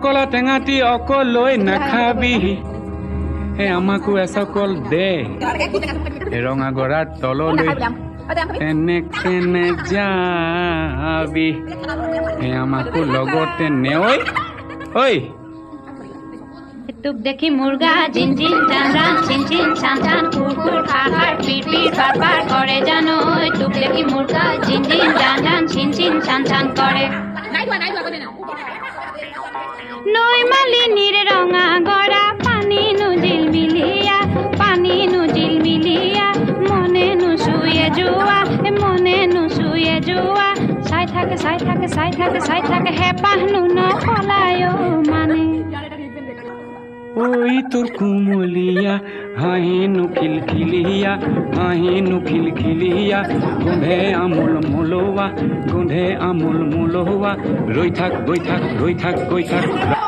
কলা টেঙাটি অকলৈ নাখাবি হে আমাকো এচকল দে ৰঙা গৰাৰ তললৈ তেনে কেনে যাবি হে আমাকো লগতে নে ঐ তোক দেখি মুৰ্গা জিন জিন টান টান চিন চিন চান চান কুৰ কুৰ খাৰ খাৰ পিৰ পিৰ পাৰ পাৰ কৰে জানো তোক দেখি মুৰ্গা জিন জিন টান টান চিন চিন চান চান কৰে নৈ মালিনীৰ ৰঙা গৰা পানী নুজিল মিলিয়া মনে নুচুয়ে যোৱা চাই থাকে হেঁপাহনো নপলায় মানে ঐ তোৰ কুমলীয়া হাঁহিনো খিলখিলিয়া গোন্ধে আমোল মোলোৱা ৰৈ থাক গৈ থাক